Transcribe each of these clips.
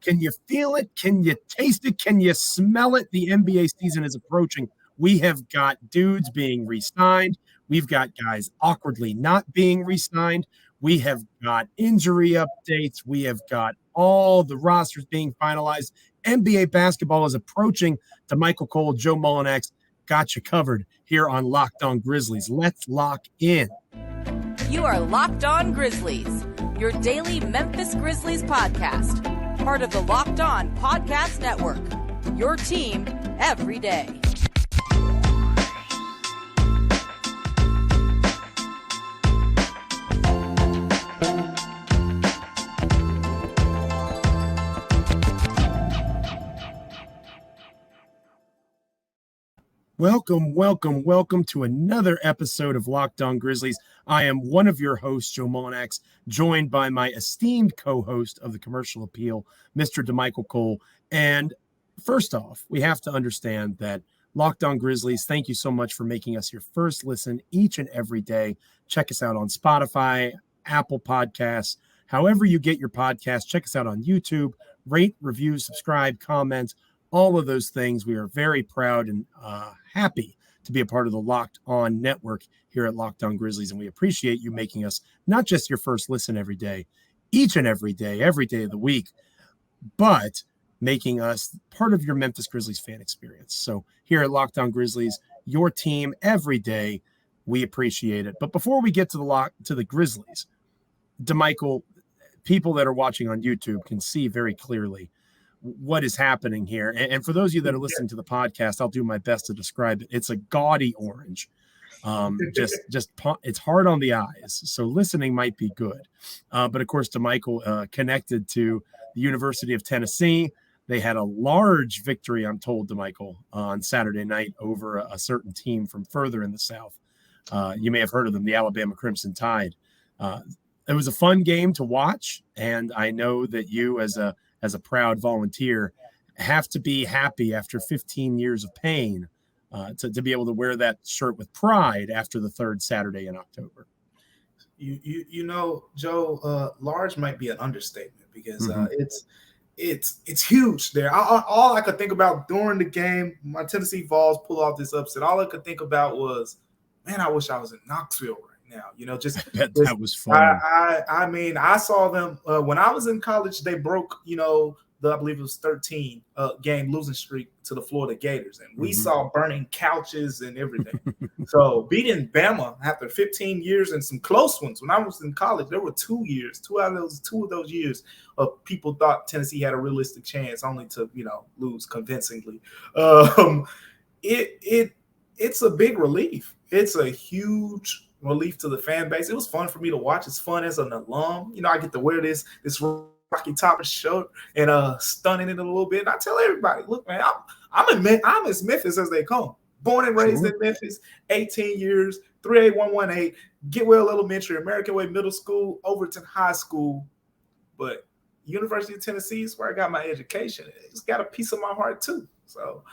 Can you feel it? Can you taste it? Can you smell it? The NBA season is approaching. We have got dudes being re-signed. We've got guys awkwardly not being re-signed. We have got injury updates. We have got all the rosters being finalized. NBA basketball is approaching. Damichael Cole, Joe Mullinax, got you covered here on Locked On Grizzlies. Let's lock in. You are Locked On Grizzlies, your daily Memphis Grizzlies podcast. Part of the Locked On Podcast Network, your team every day. Welcome to another episode of Locked On Grizzlies. I am one of your hosts, Joe Mullinax, joined by my esteemed co-host of the Commercial Appeal, Mr. Damichael Cole. And first off, we have to understand that Locked On Grizzlies, thank you so much for making us your first listen each and every day. Check us out on Spotify, Apple Podcasts, however you get your podcasts. Check us out on YouTube. Rate, review, subscribe, comment, all of those things. We are very proud and happy to be a part of the Locked On Network here at Locked On Grizzlies, and we appreciate you making us not just your first listen every day, each and every day of the week, but making us part of your Memphis Grizzlies fan experience. So here at Locked On Grizzlies, your team every day, we appreciate it. But before we get to the Grizzlies, Damichael, people that are watching on YouTube can see very clearly what is happening here. And for those of you that are listening to the podcast, I'll do my best to describe it. It's a gaudy orange. It's hard on the eyes. So listening might be good. But of course, Damichael connected to the University of Tennessee. They had a large victory, I'm told, Damichael, on Saturday night over a certain team from further in the South. You may have heard of them, the Alabama Crimson Tide. It was a fun game to watch. And I know that you, as a proud volunteer, have to be happy after 15 years of pain to be able to wear that shirt with pride after the third Saturday in October. You know, Joe, large might be an understatement because it's huge there. All I could think about during the game, my Tennessee Vols pull off this upset. All I could think about was, man, I wish I was in Knoxville right now. You know, that was fun. I mean, I saw them when I was in college. They broke, I believe it was 13 game losing streak to the Florida Gators, and we saw burning couches and everything. So beating Bama after 15 years and some close ones. When I was in college, there were 2 years. Two of those years, people thought Tennessee had a realistic chance, only to lose convincingly. It's a big relief. It's a huge relief to the fan base. It was fun for me to watch. It's fun as an alum. I get to wear this Rocky Top shirt and stunning it a little bit. And I tell everybody, look, man, I'm as Memphis as they come. Born and raised in Memphis, 18 years, 38118, Getwell Elementary, American Way Middle School, Overton High School. But University of Tennessee is where I got my education. It's got a piece of my heart too. So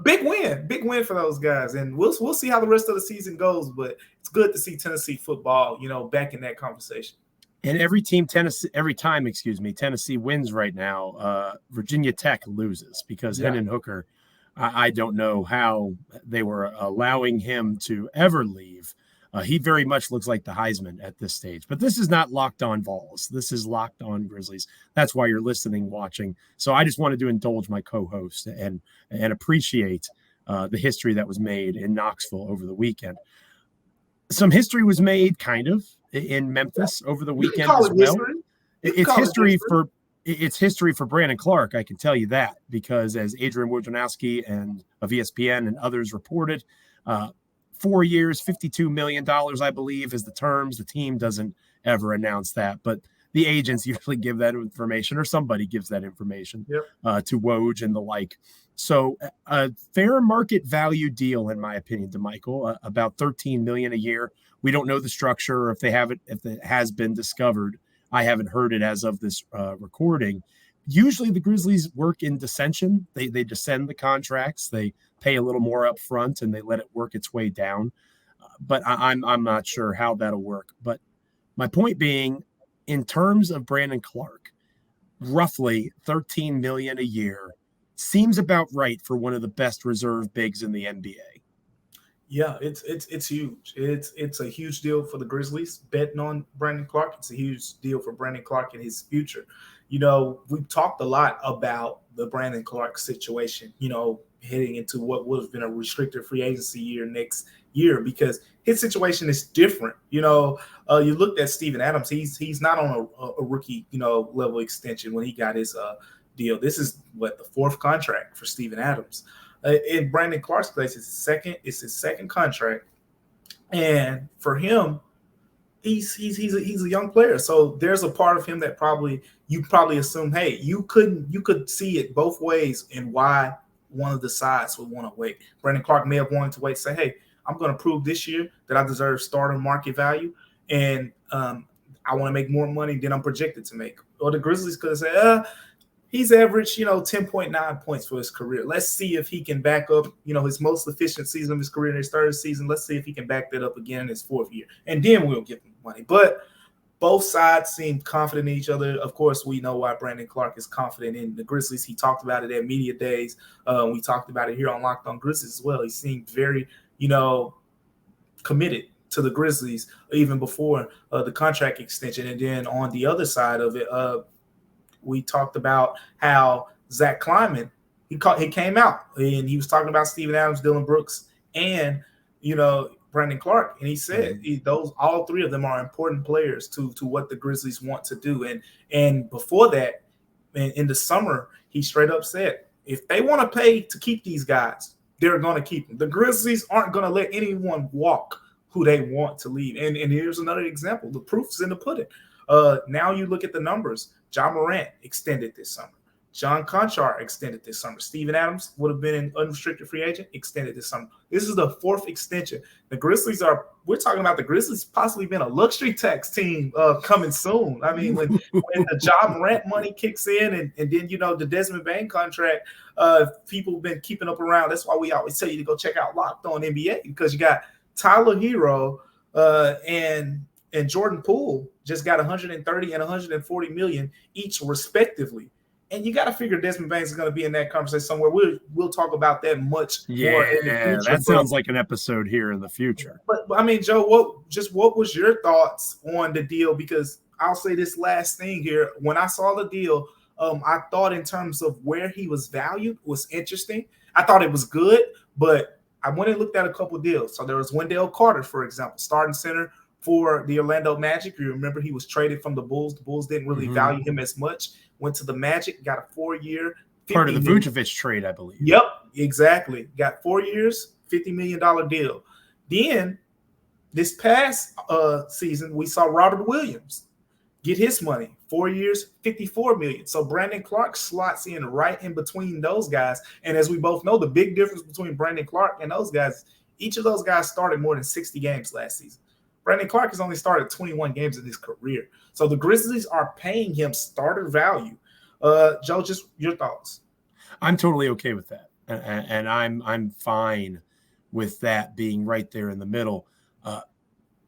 big win for those guys. And we'll see how the rest of the season goes. But it's good to see Tennessee football, back in that conversation. And every time Tennessee wins right now, Virginia Tech loses because Hendon Hooker, I don't know how they were allowing him to ever leave. He very much looks like the Heisman at this stage. But this is not Locked On Vols. This is Locked On Grizzlies. That's why you're listening, watching. So I just wanted to indulge my co-host and appreciate the history that was made in Knoxville over the weekend. Some history was made, kind of, in Memphis over the weekend as well. It's history for Brandon Clarke, I can tell you that, because as Adrian Wojnarowski of ESPN and others reported, 4 years, $52 million, I believe, is the terms. The team doesn't ever announce that, but the agents usually give that information, or somebody gives that information to Woj and the like. So a fair market value deal, in my opinion, Damichael, about $13 million a year. We don't know the structure, or if it has been discovered. I haven't heard it as of this recording. Usually the Grizzlies work in dissension. They descend the contracts. They pay a little more up front and they let it work its way down. But I'm not sure how that'll work. But my point being, in terms of Brandon Clarke, roughly $13 million a year seems about right for one of the best reserve bigs in the NBA. Yeah, it's huge. It's a huge deal for the Grizzlies betting on Brandon Clarke. It's a huge deal for Brandon Clarke and his future. We've talked a lot about the Brandon Clarke situation, heading into what would have been a restricted free agency year next year, because his situation is different. You looked at Steven Adams. He's not on a rookie, level extension when he got his deal. This is the fourth contract for Steven Adams. In Brandon Clarke's place, it's his second contract, and for him, he's a young player. So there's a part of him that you probably assume, hey, you could see it both ways, and why one of the sides would want to wait. Brandon Clarke may have wanted to wait, say, hey, I'm going to prove this year that I deserve starting market value, and I want to make more money than I'm projected to make. Or the Grizzlies could have said, he's averaged, 10.9 points for his career. Let's see if he can back up, his most efficient season of his career in his third season. Let's see if he can back that up again in his fourth year. And then we'll give him money. But both sides seem confident in each other. Of course, we know why Brandon Clarke is confident in the Grizzlies. He talked about it at media days. We talked about it here on Locked On Grizzlies as well. He seemed very, committed to the Grizzlies even before the contract extension. And then on the other side of it, we talked about how Zach Kleiman, he came out and he was talking about Steven Adams, Dillon Brooks, and Brandon Clarke, and he said all three of them are important players to what the Grizzlies want to do. And before that, in the summer, he straight up said, if they want to pay to keep these guys, they're going to keep them. The Grizzlies aren't going to let anyone walk who they want to leave. And here's another example. The proof's in the pudding. Now you look at the numbers. John Morant extended this summer. John Conchar extended this summer. Steven Adams would have been an unrestricted free agent, extended this summer. This is the fourth extension. We're talking about the Grizzlies possibly being a luxury tax team coming soon. I mean, when the John Morant money kicks in, and then, the Desmond Bain contract, people have been keeping up around. That's why we always tell you to go check out Locked On NBA, because you got Tyler Hero and Jordan Poole just got 130 and 140 million each respectively. And you got to figure Desmond Bain is going to be in that conversation somewhere. We'll talk about that much more in the future. That sounds like an episode here in the future. But I mean, Joe, what was your thoughts on the deal? Because I'll say this last thing here. When I saw the deal, I thought in terms of where he was valued was interesting. I thought it was good, but I went and looked at a couple deals. So there was Wendell Carter, for example, starting center for the Orlando Magic. You remember he was traded from the Bulls. The Bulls didn't really value him as much. Went to the Magic, got a 4-year. Part of the Vucevic trade, I believe. Yep, exactly. Got 4 years, $50 million deal. Then this past season, we saw Robert Williams get his money. 4 years, $54 million. So Brandon Clarke slots in right in between those guys. And as we both know, the big difference between Brandon Clarke and those guys, each of those guys started more than 60 games last season. Brandon Clarke has only started 21 games in his career. So the Grizzlies are paying him starter value. Joe, just your thoughts. I'm totally okay with that. And I'm fine with that being right there in the middle.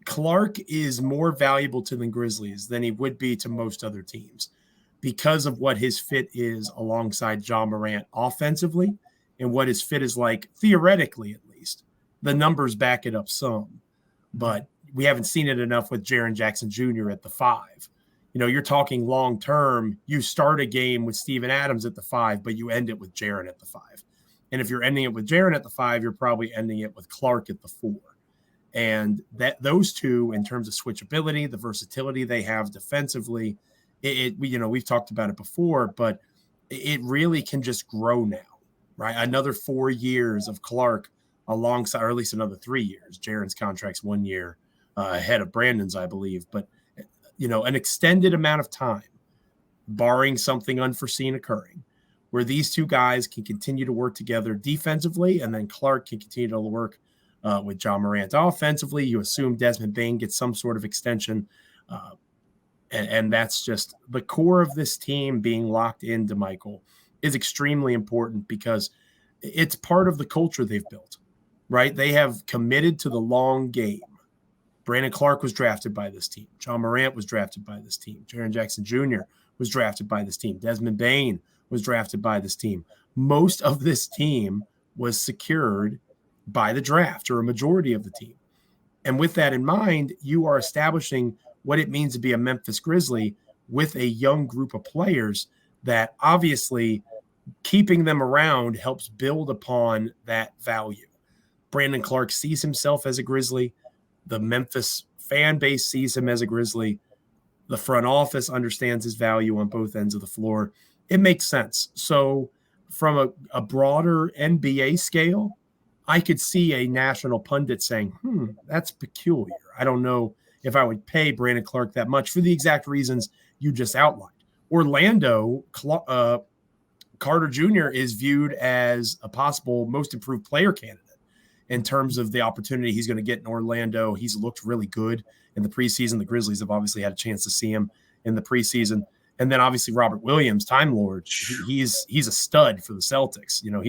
Clarke is more valuable to the Grizzlies than he would be to most other teams because of what his fit is alongside John Morant offensively and what his fit is like, theoretically at least. The numbers back it up some, but we haven't seen it enough with Jaren Jackson Jr. at the 5. You're talking long-term. You start a game with Steven Adams at the 5, but you end it with Jaren at the 5. And if you're ending it with Jaren at the 5, you're probably ending it with Clarke at the 4. And those two, in terms of switchability, the versatility they have defensively, we've talked about it before, but it really can just grow now, right? Another 4 years of Clarke alongside, or at least another 3 years. Jaren's contract's 1 year ahead of Brandon's, I believe. But, an extended amount of time, barring something unforeseen occurring, where these two guys can continue to work together defensively, and then Clarke can continue to work with John Morant offensively. You assume Desmond Bain gets some sort of extension. And that's just the core of this team being locked in. Damichael is extremely important because it's part of the culture they've built, right? They have committed to the long game. Brandon Clarke was drafted by this team. John Morant was drafted by this team. Jaren Jackson Jr. was drafted by this team. Desmond Bane was drafted by this team. Most of this team was secured by the draft, or a majority of the team. And with that in mind, you are establishing what it means to be a Memphis Grizzly with a young group of players that obviously keeping them around helps build upon that value. Brandon Clarke sees himself as a Grizzly. The Memphis fan base sees him as a Grizzly. The front office understands his value on both ends of the floor. It makes sense. So from a broader NBA scale, I could see a national pundit saying, that's peculiar. I don't know if I would pay Brandon Clarke that much for the exact reasons you just outlined. Orlando, Carter Jr. is viewed as a possible most improved player candidate in terms of the opportunity he's going to get in Orlando. He's looked really good in the preseason. The Grizzlies have obviously had a chance to see him in the preseason. And then obviously Robert Williams, Time Lord, he's a stud for the Celtics. You know,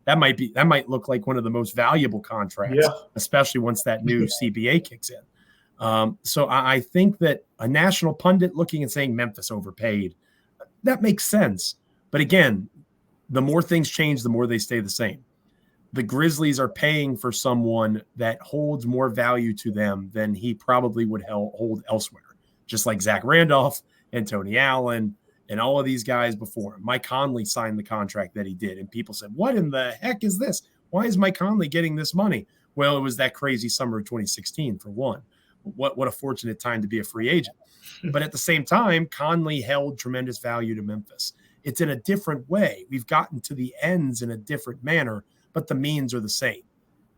that might look like one of the most valuable contracts, especially once that new CBA kicks in. So I think that a national pundit looking and saying Memphis overpaid, that makes sense. But again, the more things change, the more they stay the same. The Grizzlies are paying for someone that holds more value to them than he probably would hold elsewhere, just like Zach Randolph and Tony Allen and all of these guys before him. Mike Conley signed the contract that he did, and people said, what in the heck is this? Why is Mike Conley getting this money? Well, it was that crazy summer of 2016, for one. What a fortunate time to be a free agent. But at the same time, Conley held tremendous value to Memphis. It's in a different way. We've gotten to the ends in a different manner, but the means are the same.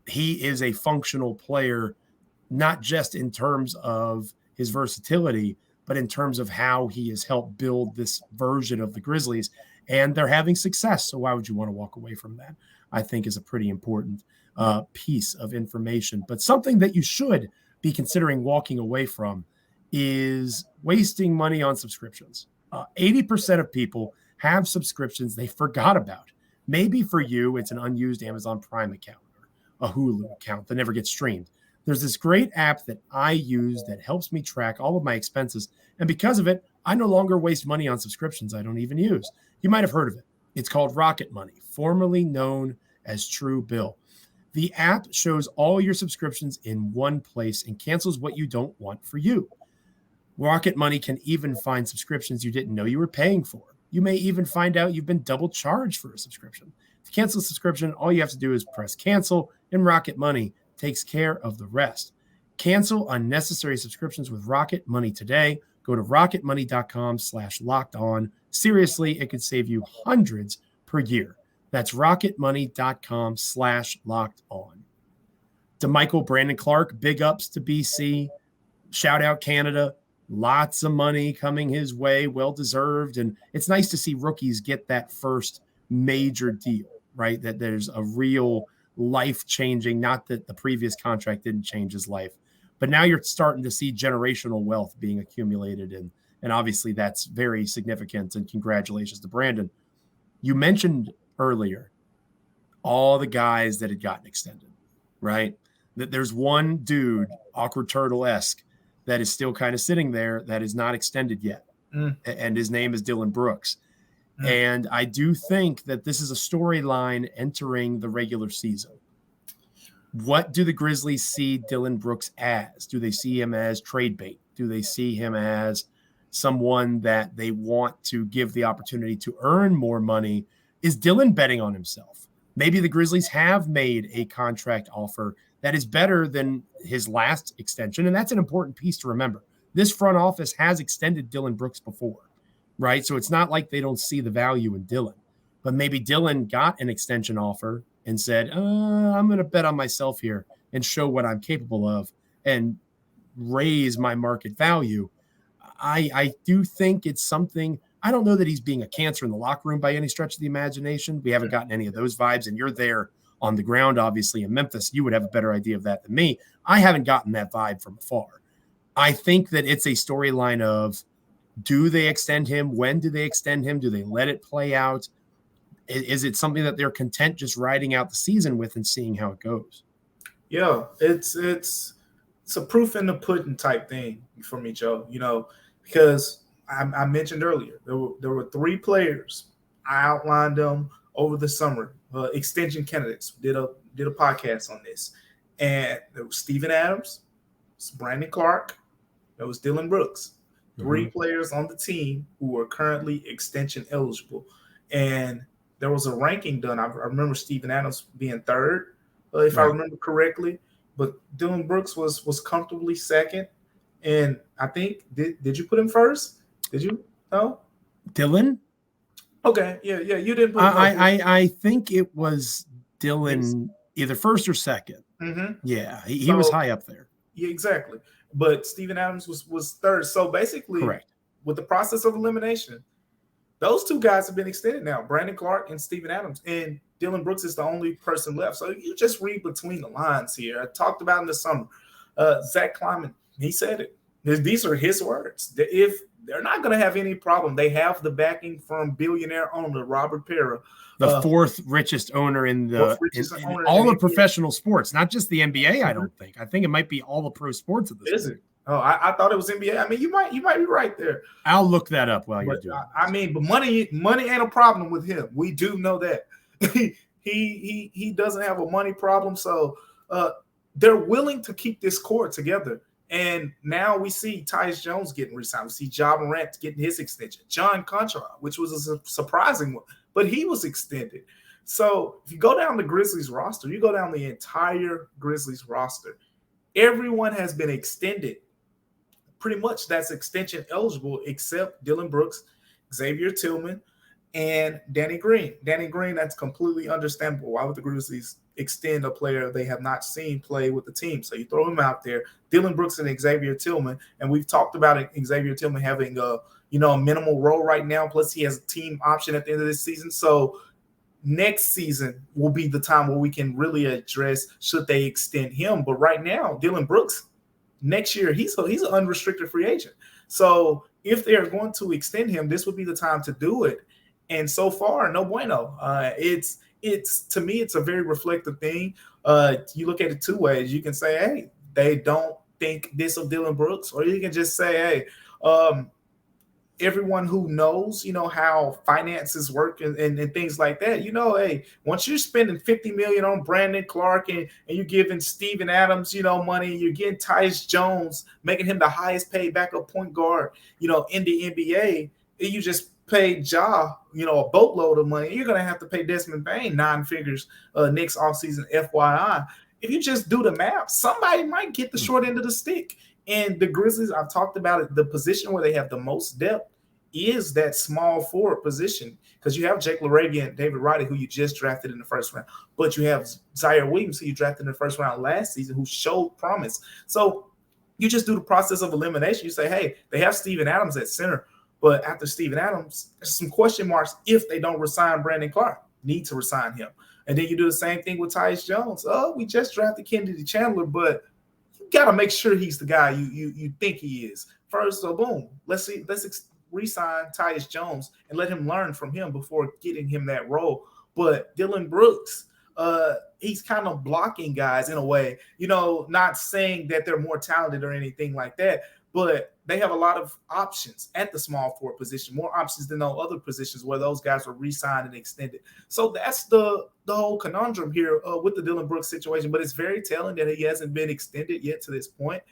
He is a functional player, not just in terms of his versatility, but in terms of how he has helped build this version of the Grizzlies, and they're having success. So why would you want to walk away from that? I think is a pretty important piece of information. But something that you should be considering walking away from is wasting money on subscriptions. 80% of people have subscriptions they forgot about. Maybe for you, it's an unused Amazon Prime account or a Hulu account that never gets streamed. There's this great app that I use that helps me track all of my expenses. And because of it, I no longer waste money on subscriptions I don't even use. You might have heard of it. It's called Rocket Money, formerly known as True Bill. The app shows all your subscriptions in one place and cancels what you don't want for you. Rocket Money can even find subscriptions you didn't know you were paying for. You may even find out you've been double charged for a subscription. To cancel a subscription, all you have to do is press cancel, and Rocket Money takes care of the rest. Cancel unnecessary subscriptions with Rocket Money today. Go to rocketmoney.com/lockedon. Seriously, it could save you hundreds per year. That's rocketmoney.com/lockedon. Damichael, Brandon Clarke, big ups to BC. Shout out Canada. Lots of money coming his way, well-deserved. And it's nice to see rookies get that first major deal, right? That there's a real life-changing, not that the previous contract didn't change his life, but now you're starting to see generational wealth being accumulated. And obviously that's very significant. And congratulations to Brandon. You mentioned earlier all the guys that had gotten extended, right? That there's one dude, awkward turtle-esque, that is still kind of sitting there that is not extended yet. And his name is Dillon Brooks. And I do think that this is a storyline entering the regular season. What do the Grizzlies see Dillon Brooks as? Do they see him as trade bait? Do they see him as someone that they want to give the opportunity to earn more money? Is Dillon betting on himself? Maybe the Grizzlies have made a contract offer that is better than his last extension. And that's an important piece to remember. This front office has extended Dillon Brooks before, right? So it's not like they don't see the value in Dillon. But maybe Dillon got an extension offer and said, I'm going to bet on myself here and show what I'm capable of and raise my market value. I do think it's something. I don't know that he's being a cancer in the locker room by any stretch of the imagination. We haven't gotten any of those vibes, and you're there on the ground, obviously, in Memphis. You would have a better idea of that than me. I haven't gotten that vibe from afar. I think that it's a storyline of, do they extend him? When do they extend him? Do they let it play out? Is it something that they're content just riding out the season with and seeing how it goes? Yeah, it's a proof in the pudding type thing for me, Joe, because I mentioned earlier, there were 3 players. I outlined them over the summer. Extension candidates. Did a podcast on this, and there was Steven Adams, Brandon Clarke, there was Dillon Brooks. 3 players on the team who are currently extension eligible, and there was a ranking done. I remember Steven Adams being 3rd, if I remember correctly, but Dillon Brooks was comfortably 2nd, and I think did you put him 1st? Did you? No, Dillon. Okay, yeah, you didn't put. I think it was Dillon either 1st or 2nd. Mm-hmm. Yeah, he was high up there. Yeah, exactly. But Steven Adams was 3rd. So basically, correct. With the process of elimination, those 2 guys have been extended now, Brandon Clarke and Steven Adams, and Dillon Brooks is the only person left. So you just read between the lines here. I talked about in the summer. Zach Kleiman, he said it. These are his words. If they're not going to have any problem, they have the backing from billionaire owner Robert Pera, the 4th richest owner in all the professional sports, not just the NBA. I don't think. I think it might be all the pro sports at this point. Oh, I thought it was NBA. I mean, you might be right there. I'll look that up while you're doing it. I mean, but money ain't a problem with him. We do know that. he doesn't have a money problem. So they're willing to keep this core together. And now we see Tyus Jones getting re-signed. We see Ja Morant getting his extension. John Contra, which was a surprising one, but he was extended. So if you go down the Grizzlies roster, you go down the entire Grizzlies roster, everyone has been extended. Pretty much that's extension eligible except Dillon Brooks, Xavier Tillman, and Danny Green. Danny Green, that's completely understandable. Why would the Grizzlies extend a player they have not seen play with the team? So you throw him out there. Dillon Brooks and Xavier Tillman, and we've talked about Xavier Tillman having a minimal role right now. Plus, he has a team option at the end of this season. So next season will be the time where we can really address should they extend him. But right now, Dillon Brooks, next year he's an unrestricted free agent. So if they are going to extend him, this would be the time to do it. And so far, no bueno. It's to me, it's a very reflective thing. You look at it 2 ways. You can say, hey, they don't think this of Dillon Brooks, or you can just say, hey, everyone who knows, how finances work and things like that, hey, once you're spending $50 million on Brandon Clarke and you're giving Steven Adams, money, you're getting Tyus Jones, making him the highest paid backup point guard, in the NBA, you just paid Ja, a boatload of money. You're going to have to pay Desmond Bane 9 figures next offseason, FYI. If you just do the math, somebody might get the short end of the stick. And the Grizzlies, I've talked about it, the position where they have the most depth is that small forward position, because you have Jake LaRavia and David Roddy, who you just drafted in the 1st round. But you have Zaire Williams, who you drafted in the 1st round last season, who showed promise. So you just do the process of elimination. You say, hey, they have Steven Adams at center. But after Steven Adams, there's some question marks if they don't resign Brandon Clarke. Need to resign him. And then you do the same thing with Tyus Jones. Oh, we just drafted Kennedy Chandler, but you got to make sure he's the guy you think he is. First, so boom, let's re-sign Tyus Jones and let him learn from him before getting him that role. But Dillon Brooks, he's kind of blocking guys in a way, not saying that they're more talented or anything like that, but they have a lot of options at the small forward position, more options than no other positions where those guys were re-signed and extended. So that's the whole conundrum here with the Dillon Brooks situation. But it's very telling that he hasn't been extended yet to this point.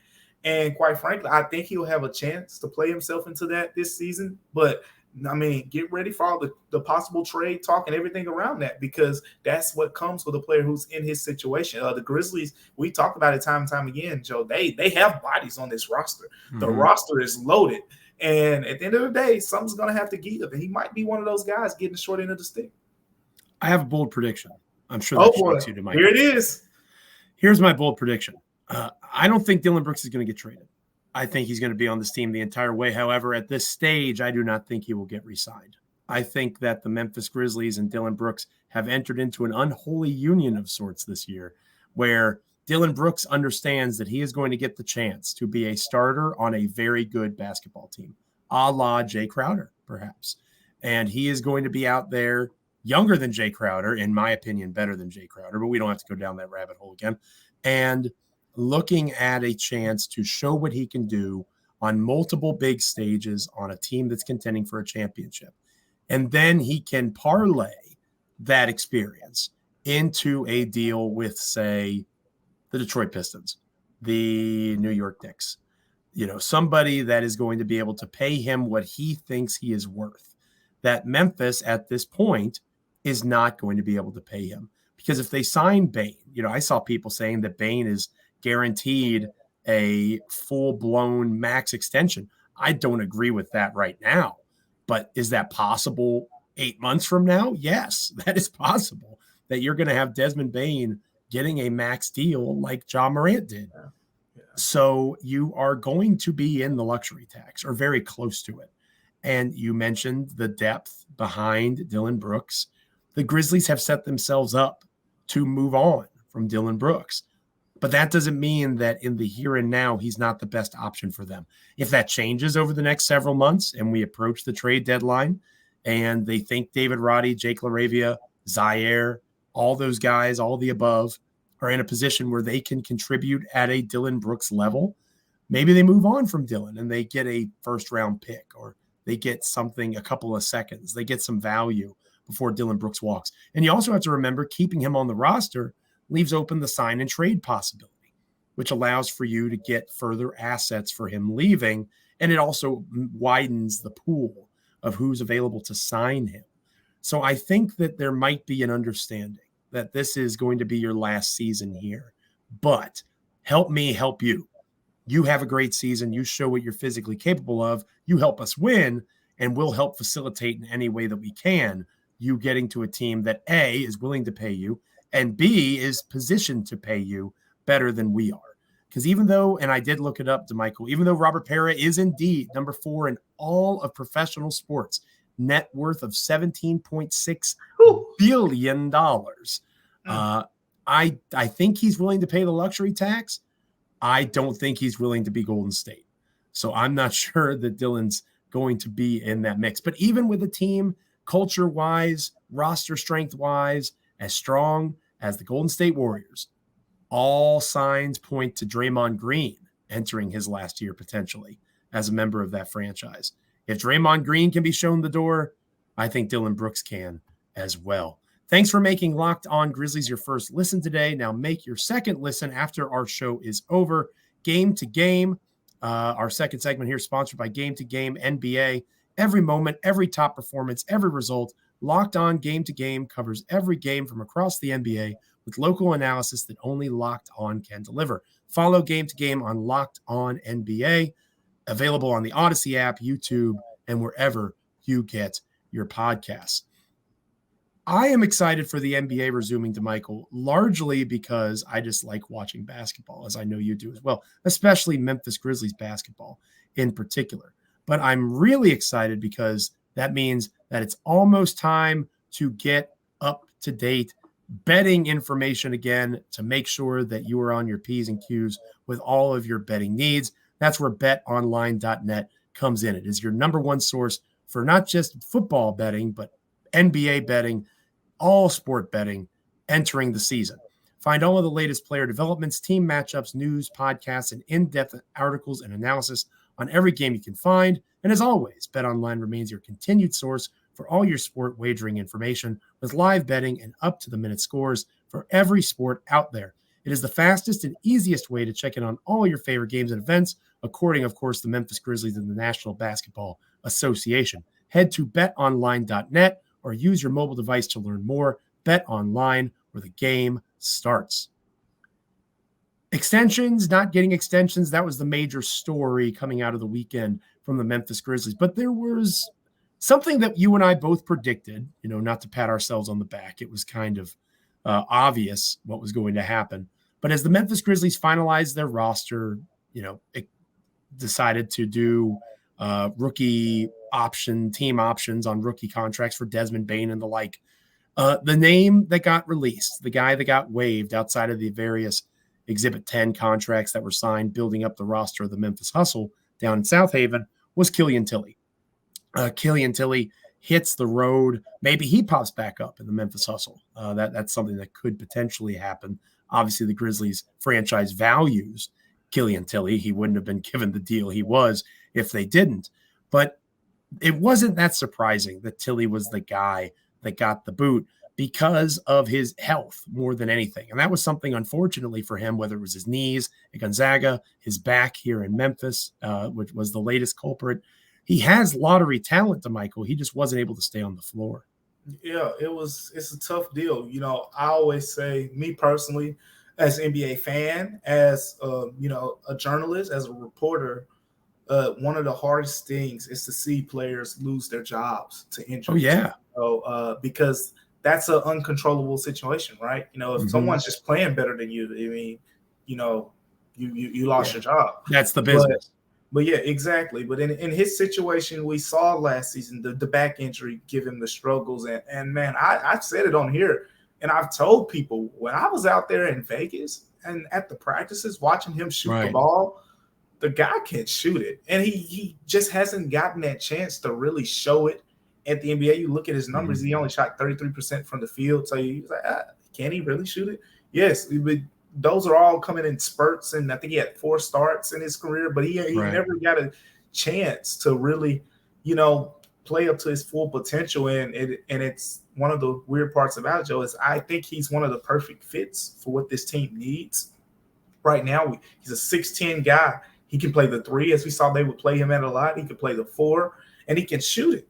And quite frankly, I think he'll have a chance to play himself into that this season. But I mean, get ready for all the possible trade talk and everything around that, because that's what comes with a player who's in his situation. The Grizzlies, we talked about it time and time again, Joe. They have bodies on this roster. Mm-hmm. The roster is loaded. And at the end of the day, something's going to have to give. And he might be one of those guys getting the short end of the stick. I have a bold prediction. I'm sure that shocks you to my Here it is. Here's my bold prediction. I don't think Dillon Brooks is going to get traded. I think he's going to be on this team the entire way. However, at this stage, I do not think he will get re-signed. I think that the Memphis Grizzlies and Dillon Brooks have entered into an unholy union of sorts this year, where Dillon Brooks understands that he is going to get the chance to be a starter on a very good basketball team, a la Jay Crowder, perhaps. And he is going to be out there younger than Jay Crowder, in my opinion, better than Jay Crowder, but we don't have to go down that rabbit hole again. And looking at a chance to show what he can do on multiple big stages on a team that's contending for a championship. And then he can parlay that experience into a deal with, say, the Detroit Pistons, the New York Knicks, somebody that is going to be able to pay him what he thinks he is worth, that Memphis at this point is not going to be able to pay him. Because if they sign Bane, I saw people saying that Bane is guaranteed a full-blown max extension. I don't agree with that right now. But is that possible 8 months from now? Yes, that is possible, that you're going to have Desmond Bane getting a max deal like Ja Morant did. Yeah. So you are going to be in the luxury tax or very close to it. And you mentioned the depth behind Dillon Brooks. The Grizzlies have set themselves up to move on from Dillon Brooks. But that doesn't mean that in the here and now, he's not the best option for them. If that changes over the next several months and we approach the trade deadline and they think David Roddy, Jake LaRavia, Zaire, all those guys, all the above, are in a position where they can contribute at a Dillon Brooks level, maybe they move on from Dillon and they get a first-round pick, or they get something, a couple of seconds. They get some value before Dillon Brooks walks. And you also have to remember, keeping him on the roster leaves open the sign and trade possibility, which allows for you to get further assets for him leaving. And it also widens the pool of who's available to sign him. So I think that there might be an understanding that this is going to be your last season here, but help me help you. You have a great season. You show what you're physically capable of. You help us win, and we'll help facilitate in any way that we can you getting to a team that A, is willing to pay you, and B, is positioned to pay you better than we are. Because even though, and I did look it up, Damichael, even though Robert Pera is indeed number 4 in all of professional sports, net worth of $17.6 billion, I think he's willing to pay the luxury tax. I don't think he's willing to be Golden State. So I'm not sure that Dillon's going to be in that mix. But even with a team culture-wise, roster strength-wise, as strong as the Golden State Warriors, all signs point to Draymond Green entering his last year potentially as a member of that franchise. If Draymond Green can be shown the door, I think Dillon Brooks can as well. Thanks for making Locked On Grizzlies your first listen today. Now make your second listen after our show is over. Game to Game, our second segment here, sponsored by Game to Game NBA. Every moment, every top performance, every result. Locked On Game to Game covers every game from across the NBA with local analysis that only Locked On can deliver. Follow Game to Game on Locked On NBA, available on the Odyssey app, YouTube, and wherever you get your podcasts. I am excited for the NBA resuming, Damichael, largely because I just like watching basketball, as I know you do as well, especially Memphis Grizzlies basketball in particular. But I'm really excited because that means that it's almost time to get up-to-date betting information again to make sure that you are on your P's and Q's with all of your betting needs. That's where betonline.net comes in. It is your number one source for not just football betting, but NBA betting, all sport betting entering the season. Find all of the latest player developments, team matchups, news, podcasts, and in-depth articles and analysis on every game you can find. And as always, BetOnline remains your continued source for all your sport wagering information with live betting and up-to-the-minute scores for every sport out there. It is the fastest and easiest way to check in on all your favorite games and events, according, of course, to the Memphis Grizzlies and the National Basketball Association. Head to betonline.net or use your mobile device to learn more. BetOnline, where the game starts. Extensions, not getting extensions, that was the major story coming out of the weekend from the Memphis Grizzlies. But there was something that you and I both predicted, not to pat ourselves on the back. It was kind of obvious what was going to happen. But as the Memphis Grizzlies finalized their roster, it decided to do rookie option, team options on rookie contracts for Desmond Bane and the like. The name that got released, the guy that got waived outside of the various Exhibit 10 contracts that were signed, building up the roster of the Memphis Hustle down in South Haven, was Killian Tillie. Killian Tillie hits the road. Maybe he pops back up in the Memphis Hustle. That's something that could potentially happen. Obviously, the Grizzlies franchise values Killian Tilly. He wouldn't have been given the deal he was if they didn't. But it wasn't that surprising that Tilly was the guy that got the boot because of his health more than anything. And that was something, unfortunately for him, whether it was his knees at Gonzaga, his back here in Memphis, which was the latest culprit. He has lottery talent, Damichael. He just wasn't able to stay on the floor. Yeah, it's a tough deal. I always say, me personally, as an NBA fan, as a journalist, as a reporter, one of the hardest things is to see players lose their jobs to injury. Oh, yeah. Because that's an uncontrollable situation, right? If someone's just playing better than you, I mean, you lost your job. That's the business. But yeah, exactly. But in his situation, we saw last season the back injury give him the struggles. And man, I've said it on here, and I've told people when I was out there in Vegas and at the practices watching him shoot the ball, the guy can't shoot it. And he just hasn't gotten that chance to really show it at the NBA. You look at his numbers, he only shot 33% from the field. So you're like, can he really shoot it? Yes, those are all coming in spurts. And I think he had 4 starts in his career, but he never got a chance to really, play up to his full potential. And it's one of the weird parts about it, Joe, is I think he's one of the perfect fits for what this team needs right now. He's a 6'10" guy. He can play the 3, as we saw they would play him at a lot. He could play the 4, and he can shoot it.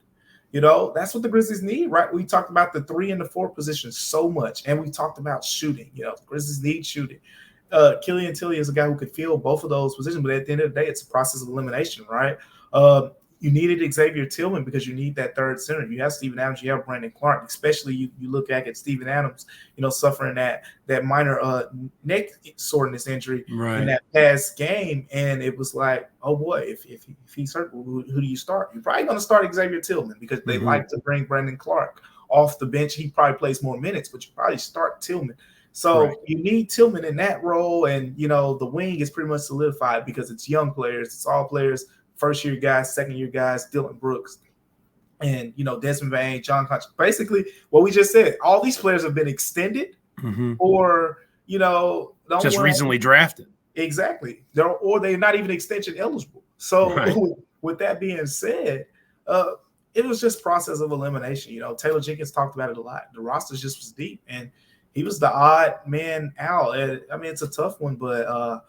That's what the Grizzlies need, right? We talked about the 3 and the 4 positions so much, and we talked about shooting. The Grizzlies need shooting. Killian Tilly is a guy who could fill both of those positions, but at the end of the day, it's a process of elimination, right? You needed Xavier Tillman because you need that third center. You have Steven Adams, you have Brandon Clarke, especially you look back at Steven Adams, suffering that minor neck soreness injury in that past game. And it was like, oh boy, if he's hurt, who do you start? You're probably going to start Xavier Tillman because they like to bring Brandon Clarke off the bench. He probably plays more minutes, but you probably start Tillman. So you need Tillman in that role. And, the wing is pretty much solidified because it's young players. It's all players. First-year guys, second-year guys, Dillon Brooks, and, Desmond Bane, John Conch. Basically, what we just said, all these players have been extended or, just recently drafted. Exactly. They're not even extension eligible. So with that being said, it was just process of elimination. Taylor Jenkins talked about it a lot. The roster just was deep, and he was the odd man out. I mean, it's a tough one, but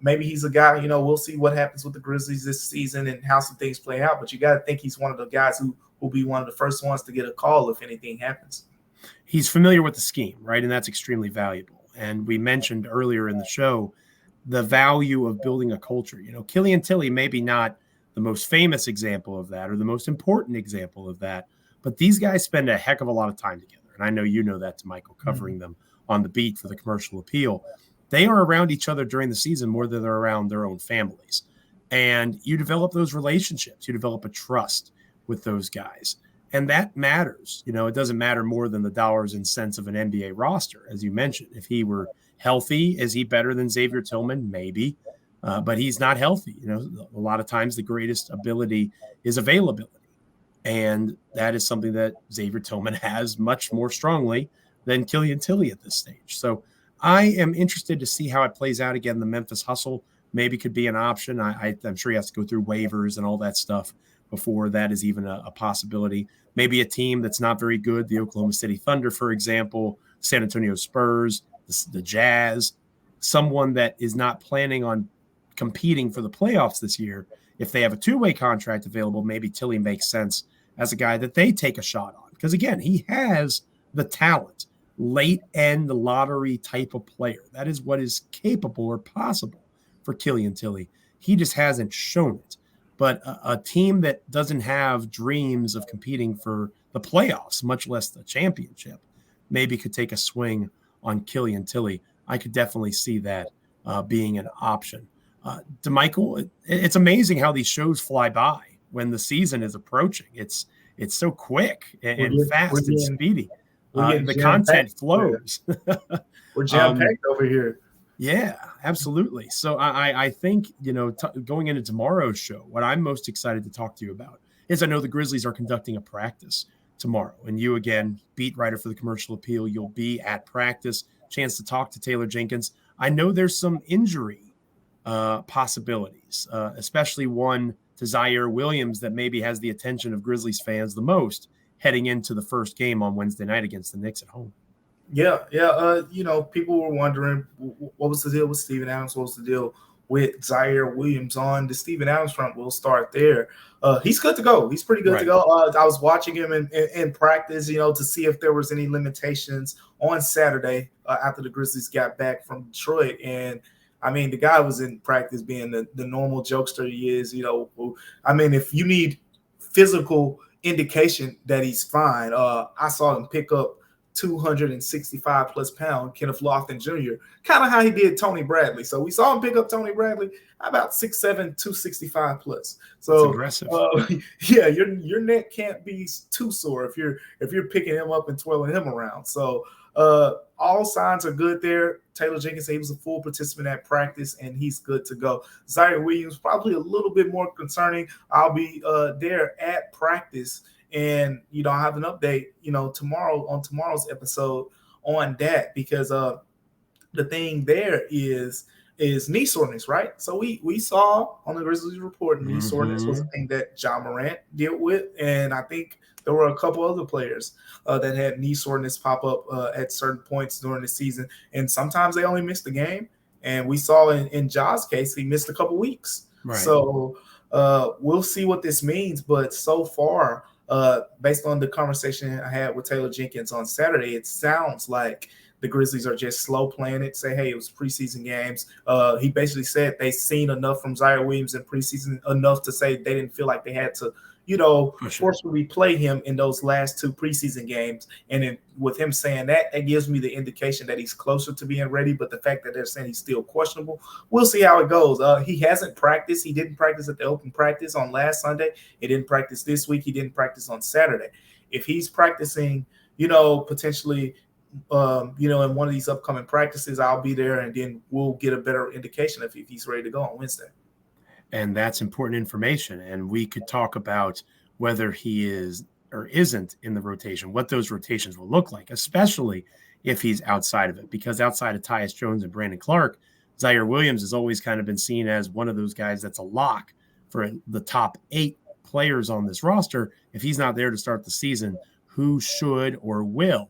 maybe he's a guy, we'll see what happens with the Grizzlies this season and how some things play out. But you got to think he's one of the guys who will be one of the first ones to get a call if anything happens. He's familiar with the scheme, right? And that's extremely valuable. And we mentioned earlier in the show the value of building a culture. Killian Tilly, maybe not the most famous example of that or the most important example of that, but these guys spend a heck of a lot of time together. And I know you know that, Damichael, covering them on the beat for the Commercial Appeal. They are around each other during the season more than they're around their own families. And you develop those relationships. You develop a trust with those guys. And that matters. It doesn't matter more than the dollars and cents of an NBA roster, as you mentioned. If he were healthy, is he better than Xavier Tillman? Maybe. But he's not healthy. A lot of times the greatest ability is availability. And that is something that Xavier Tillman has much more strongly than Killian Tilly at this stage. So I am interested to see how it plays out. Again, the Memphis hustle maybe could be an option. I'm sure he has to go through waivers and all that stuff before that is even a possibility. Maybe a team that's not very good, the Oklahoma City Thunder, for example, San Antonio Spurs, the Jazz, someone that is not planning on competing for the playoffs this year. If they have a 2-way contract available, maybe Tilly makes sense as a guy that they take a shot on. Because, again, he has the talent. Late end lottery type of player. That is what is capable or possible for Killian Tilly. He just hasn't shown it. But a team that doesn't have dreams of competing for the playoffs, much less the championship, maybe could take a swing on Killian Tilly. I could definitely see that being an option. Damichael, it's amazing how these shows fly by when the season is approaching. It's so quick and fast and speedy. The content flows. We're jam-packed over here. Yeah, absolutely. So I think, going into tomorrow's show, what I'm most excited to talk to you about is I know the Grizzlies are conducting a practice tomorrow. And you, again, beat writer for the Commercial Appeal, you'll be at practice, chance to talk to Taylor Jenkins. I know there's some injury possibilities, especially one to Zaire Williams that maybe has the attention of Grizzlies fans the most heading into the first game on Wednesday night against the Knicks at home. Yeah. People were wondering what was the deal with Steven Adams, what was the deal with Zaire Williams on the Steven Adams front. We'll start there. He's good to go. He's pretty good to go. I was watching him in practice, to see if there was any limitations on Saturday after the Grizzlies got back from Detroit. And I mean, the guy was in practice being the normal jokester he is. If you need physical indication that he's fine, I saw him pick up 265 plus pound Kenneth Lofton Jr., kind of how he did Tony Bradley. So we saw him pick up Tony Bradley about 6'7", 265 plus. So that's aggressive. Your neck can't be too sore if you're picking him up and twirling him around. So all signs are good there. Taylor Jenkins said he was a full participant at practice, and he's good to go. Zaire Williams, probably a little bit more concerning. I'll be there at practice, and I have an update, tomorrow on tomorrow's episode on that, because the thing there is knee soreness, right? So we saw on the Grizzlies report knee soreness was a thing that Ja Morant dealt with, and I think there were a couple other players that had knee soreness pop up at certain points during the season, and sometimes they only missed the game. And we saw in Ja's case, he missed a couple weeks. Right. So we'll see what this means. But so far, based on the conversation I had with Taylor Jenkins on Saturday, it sounds like the Grizzlies are just slow playing it, say, hey, it was preseason games. He basically said they seen enough from Zaire Williams in preseason, enough to say they didn't feel like they had to, forcefully play him in those last two preseason games. And then with him saying that gives me the indication that he's closer to being ready. But the fact that they're saying he's still questionable, we'll see how it goes. He hasn't practiced. He didn't practice at the open practice on last Sunday. He didn't practice this week. He didn't practice on Saturday. If he's practicing, potentially – in one of these upcoming practices, I'll be there, and then we'll get a better indication if he's ready to go on Wednesday. And that's important information. And we could talk about whether he is or isn't in the rotation, what those rotations will look like, especially if he's outside of it. Because outside of Tyus Jones and Brandon Clarke, Zaire Williams has always kind of been seen as one of those guys that's a lock for the top 8 players on this roster. If he's not there to start the season, who should or will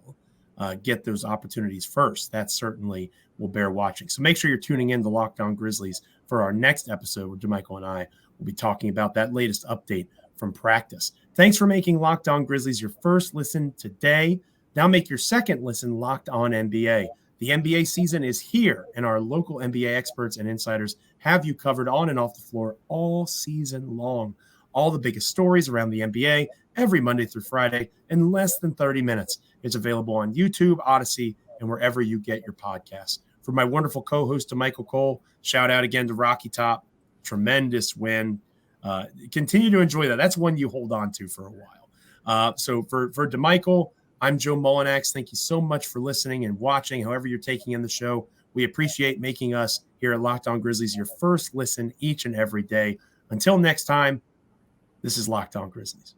get those opportunities first? That certainly will bear watching. So make sure you're tuning in to Locked On Grizzlies for our next episode, where Damichael and I will be talking about that latest update from practice. Thanks for making Locked On Grizzlies your first listen today. Now make your second listen Locked On NBA. The NBA season is here, and our local NBA experts and insiders have you covered on and off the floor all season long. All the biggest stories around the NBA every Monday through Friday in less than 30 minutes. It's available on YouTube, Odyssey, and wherever you get your podcasts. For my wonderful co-host, Damichael Cole, shout out again to Rocky Top. Tremendous win. Continue to enjoy that. That's one you hold on to for a while. So for Damichael, I'm Joe Mullinax. Thank you so much for listening and watching, however you're taking in the show. We appreciate making us here at Locked On Grizzlies your first listen each and every day. Until next time, this is Locked On Grizzlies.